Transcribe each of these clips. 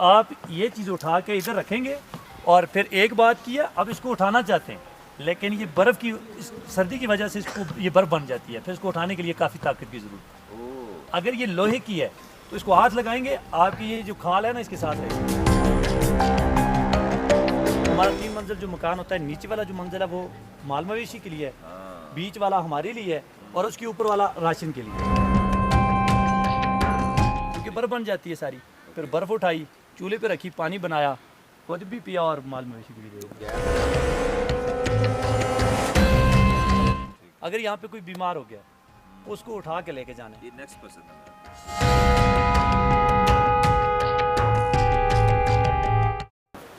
आप ये चीज़ उठा के इधर रखेंगे और फिर एक बात की है, अब इसको उठाना चाहते हैं लेकिन ये बर्फ़ की सर्दी की वजह से इसको ये बर्फ़ बन जाती है, फिर इसको उठाने के लिए काफ़ी ताकत की ज़रूरत है। अगर ये लोहे की है तो इसको हाथ लगाएंगे, आपकी ये जो खाल है ना इसके साथ रहेगी। हमारा 3 मंजिल जो मकान होता है, नीचे वाला जो मंजिल है वो माल मवेशी के लिए है, बीच वाला हमारे लिए है और उसके ऊपर वाला राशन के लिए, क्योंकि बर्फ़ बन जाती है सारी। फिर बर्फ़ उठाई, चूल्हे पे रखी, पानी बनाया, खुद भी पिया और माल मवेशी को भी दिया। अगर यहाँ पे कोई बीमार हो गया उसको उठा के लेके जाना है। नेक्स्ट पर्सन है।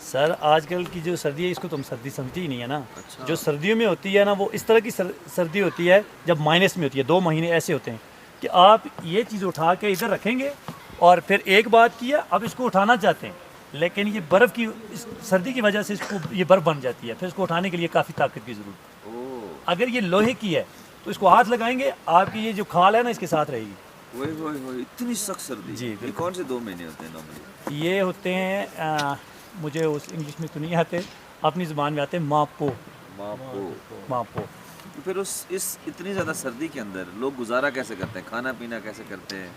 सर आजकल की जो सर्दी है इसको तुम सर्दी समझती ही नहीं है ना। अच्छा। जो सर्दियों में होती है ना वो इस तरह की सर्दी होती है जब माइनस में होती है, 2 महीने ऐसे होते हैं कि आप ये चीज़ उठा के इधर रखेंगे और फिर एक बात की है, अब इसको उठाना चाहते हैं लेकिन ये बर्फ़ की सर्दी की वजह से इसको ये बर्फ़ बन जाती है, फिर इसको उठाने के लिए काफ़ी ताकत की ज़रूरत है। अगर ये लोहे की है तो इसको हाथ लगाएंगे, आपकी ये जो खाल है ना इसके साथ रहेगी। वही इतनी सख्त सर्दी। जी ये कौन से 2 महीने होते हैं नॉर्मली? ये होते हैं मुझे उस इंग्लिश में तो नहीं आते, अपनी ज़ुबान में आते हैं मापो। तो फिर इस इतनी ज़्यादा सर्दी के अंदर लोग गुजारा कैसे करते हैं, खाना पीना कैसे करते हैं?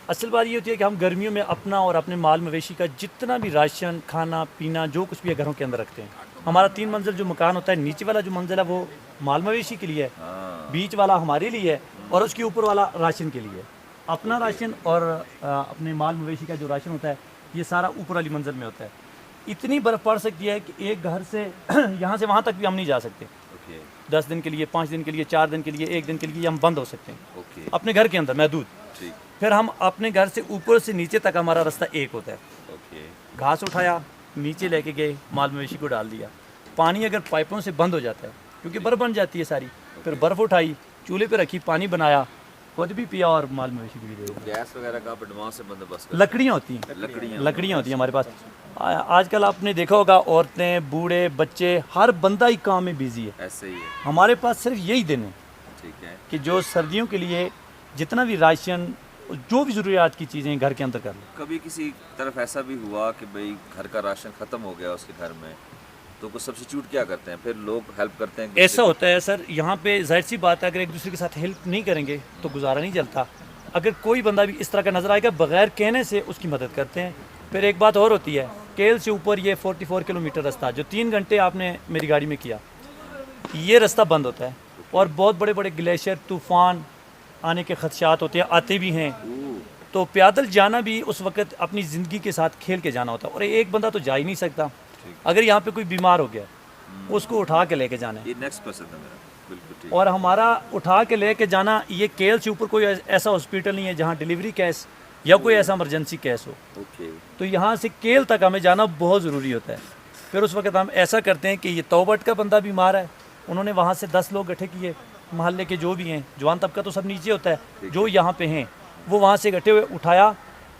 असल बात ये होती है कि हम गर्मियों में अपना और अपने माल मवेशी का जितना भी राशन, खाना पीना जो कुछ भी है घरों के अंदर रखते हैं। हमारा 3 मंजिल जो मकान होता है, नीचे वाला जो मंजिल है वो माल मवेशी के लिए है, बीच वाला हमारे लिए है और उसके ऊपर वाला राशन के लिए है। अपना राशन और अपने माल मवेशी का जो राशन होता है ये सारा ऊपर वाली मंजिल में होता है। इतनी बर्फ़ पड़ सकती है कि एक घर से यहाँ से वहाँ तक भी हम नहीं जा सकते। 10 दिन के लिए, 5 दिन के लिए, 4 दिन के लिए, 1 दिन के लिए हम बंद हो सकते हैं अपने घर के अंदर महदूद। फिर हम अपने घर से ऊपर से नीचे तक हमारा रास्ता एक होता है। घास उठाया, नीचे लेके गए, माल मवेशी को डाल दिया। पानी अगर पाइपों से बंद हो जाता है क्योंकि बर्फ़ बन जाती है सारी, फिर बर्फ़ उठाई, चूल्हे पे रखी, पानी बनाया, खुद भी पिया और माल मवेशी को भी दिया। गैस वगैरह का एडवांस से बंदोबस्त? लकड़ियाँ होती हैं, लकड़ियाँ होती हैं हमारे पास। आजकल आपने देखा होगा औरतें, बूढ़े, बच्चे, हर बंदा ही काम में बिजी है। ऐसे ही है। हमारे पास सिर्फ यही दिन है, ठीक है, कि जो सर्दियों के लिए जितना भी राशन, जो भी ज़रूरियात की चीज़ें घर के अंदर कर लो। कभी किसी तरफ ऐसा भी हुआ कि भाई घर का राशन ख़त्म हो गया उसके घर में, तो कुछ सब्स्टिट्यूट क्या करते हैं, फिर लोग हेल्प करते हैं? ऐसा होता है सर, यहाँ पे जाहिर सी बात है, अगर एक दूसरे के साथ हेल्प नहीं करेंगे तो गुजारा नहीं चलता। अगर कोई बंदा भी इस तरह का नज़र आएगा, बगैर कहने से उसकी मदद करते हैं। फिर एक बात और होती है, केल से ऊपर ये 44 किलोमीटर रास्ता जो 3 घंटे आपने मेरी गाड़ी में किया, ये रास्ता बंद होता है और बहुत बड़े बड़े ग्लेशियर, तूफ़ान आने के खदशात होते हैं, आते भी हैं। तो पैदल जाना भी उस वक्त अपनी ज़िंदगी के साथ खेल के जाना होता है और एक बंदा तो जा ही नहीं सकता। अगर यहाँ पे कोई बीमार हो गया उसको उठा के लेके जाना है। ये नेक्स्ट पर्सन है मेरा, बिल्कुल ठीक। और हमारा उठा के लेके जाना, ये केल से ऊपर कोई ऐसा हॉस्पिटल नहीं है जहाँ डिलीवरी केस या कोई ऐसा इमरजेंसी केस हो। तो यहाँ से केल तक हमें जाना बहुत ज़रूरी होता है। फिर उस वक्त हम ऐसा करते हैं कि ये तौबट का बंदा बीमार है, उन्होंने वहाँ से 10 लोग इकट्ठे किए, मोहल्ले के जो भी हैं, जवान तबका तो सब नीचे होता है, जो यहाँ पे हैं वो वहाँ से इकट्ठे हुए, उठाया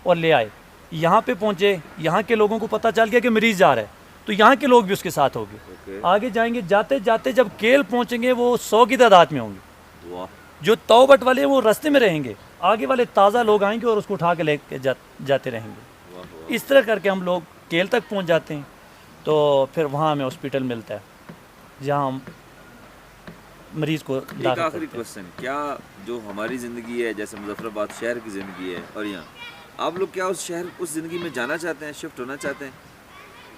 और ले आए। यहाँ पे पहुँचे, यहाँ के लोगों को पता चल गया कि मरीज़ जा रहा है, तो यहाँ के लोग भी उसके साथ होंगे। आगे जाएंगे, जाते जाते जब केल पहुँचेंगे वो 100 की तादाद में होंगे। जो तौबट वाले वो रास्ते में रहेंगे, आगे वाले ताज़ा लोग आएंगे और उसको उठा के लेके जाते रहेंगे। इस तरह करके हम लोग केल तक पहुँच जाते हैं। तो फिर वहाँ हमें हॉस्पिटल मिलता है जहाँ हम मरीज़ को दाखिल करते हैं। आखिरी क्वेश्चन, क्या जो हमारी ज़िंदगी है, जैसे मुजफ्फराबाद शहर की ज़िंदगी है और यहाँ, आप लोग क्या उस शहर, उस ज़िंदगी में जाना चाहते हैं, शिफ्ट होना चाहते हैं?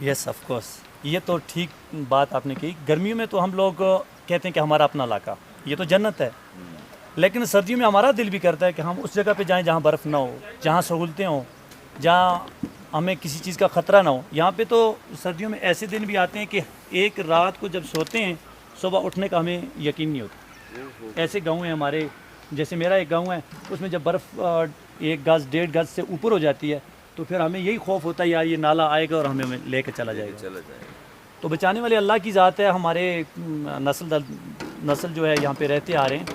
यस ऑफ कोर्स, ये तो ठीक बात आपने की। गर्मियों में तो हम लोग कहते हैं कि हमारा अपना इलाका ये तो जन्नत है, लेकिन सर्दियों में हमारा दिल भी करता है कि हम उस जगह पे जाएं जहाँ बर्फ़ ना हो, जहाँ सहूलतें हों, जहाँ हमें किसी चीज़ का ख़तरा ना हो। यहाँ पे तो सर्दियों में ऐसे दिन भी आते हैं कि एक रात को जब सोते हैं सुबह उठने का हमें यकीन नहीं होता। ऐसे गाँव हैं हमारे, जैसे मेरा एक गाँव है, उसमें जब बर्फ़ 1 गज़ 1.5 गज़ से ऊपर हो जाती है तो फिर हमें यही खौफ होता है यार ये नाला आएगा और हमें लेके चला जाएगा। तो बचाने वाले अल्लाह की ज़ात है। हमारे नस्ल जो है यहाँ पे रहते आ रहे हैं,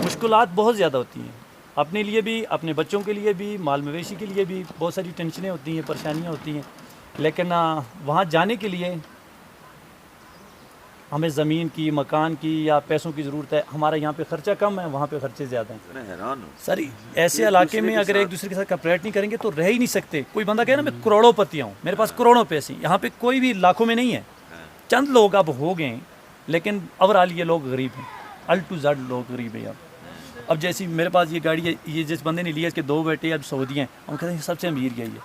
मुश्किलात बहुत ज़्यादा होती हैं, अपने लिए भी, अपने बच्चों के लिए भी, माल मवेशी के लिए भी बहुत सारी टेंशनें होती हैं, परेशानियाँ होती हैं। लेकिन वहाँ जाने के लिए हमें ज़मीन की, मकान की या पैसों की ज़रूरत है, हमारा यहाँ पे ख़र्चा कम है, वहाँ पे ख़र्चे ज़्यादा हैं। मैं हैरान हूँ। सर ऐसे इलाके में अगर एक दूसरे के साथ कॉपरेट नहीं करेंगे तो रह ही नहीं सकते। कोई बंदा कहे ना मैं करोड़ों हूँ, मेरे पास करोड़ों पैसे, यहाँ पे कोई भी लाखों में नहीं है, चंद लोग अब हो गए, लेकिन ओवरऑल ये लोग गरीब हैं, अल टू जेड लोग गरीब हैं। अब जैसी मेरे पास ये गाड़ी है, ये जिस बंदे ने लिया इसके 2 बेटे अब सऊदी हैं, हम कहते हैं सबसे अमीर गई है,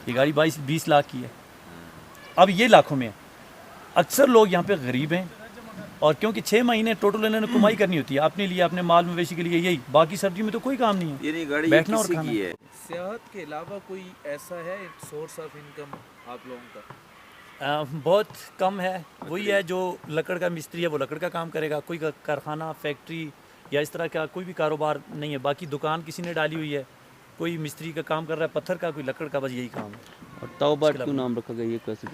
ये गाड़ी 22-20 लाख की है, अब ये लाखों में है। अक्सर लोग यहाँ पे गरीब हैं, और क्योंकि 6 महीने टोटल इन्होंने कमाई करनी होती है अपने लिए, अपने माल मवेशी के लिए, यही, बाकी सर्दियों में तो कोई काम नहीं है, ये नहीं गाड़ी बैठना और किसी खाना। की है? सेहत के अलावा कोई ऐसा है सोर्स ऑफ इनकम आप लोगों का? बहुत कम है, वही है जो लकड़ का मिस्त्री है वो लकड़ का काम करेगा, कोई कारखाना, फैक्ट्री या इस तरह का कोई भी कारोबार नहीं है। बाकी दुकान किसी ने डाली हुई है, कोई मिस्त्री का काम कर रहा है, पत्थर का, कोई लकड़ का, बस यही काम है। और ताऊ बाट क्यों नाम रखा गया, ये कैसे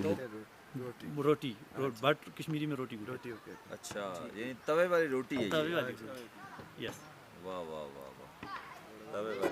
रोटी, बट कश्मीरी में रोटी। अच्छा, ये तवे वाली रोटी है ये। तवे वाली रोटी, यस। वाह वाह वाह वाह, तवे वाली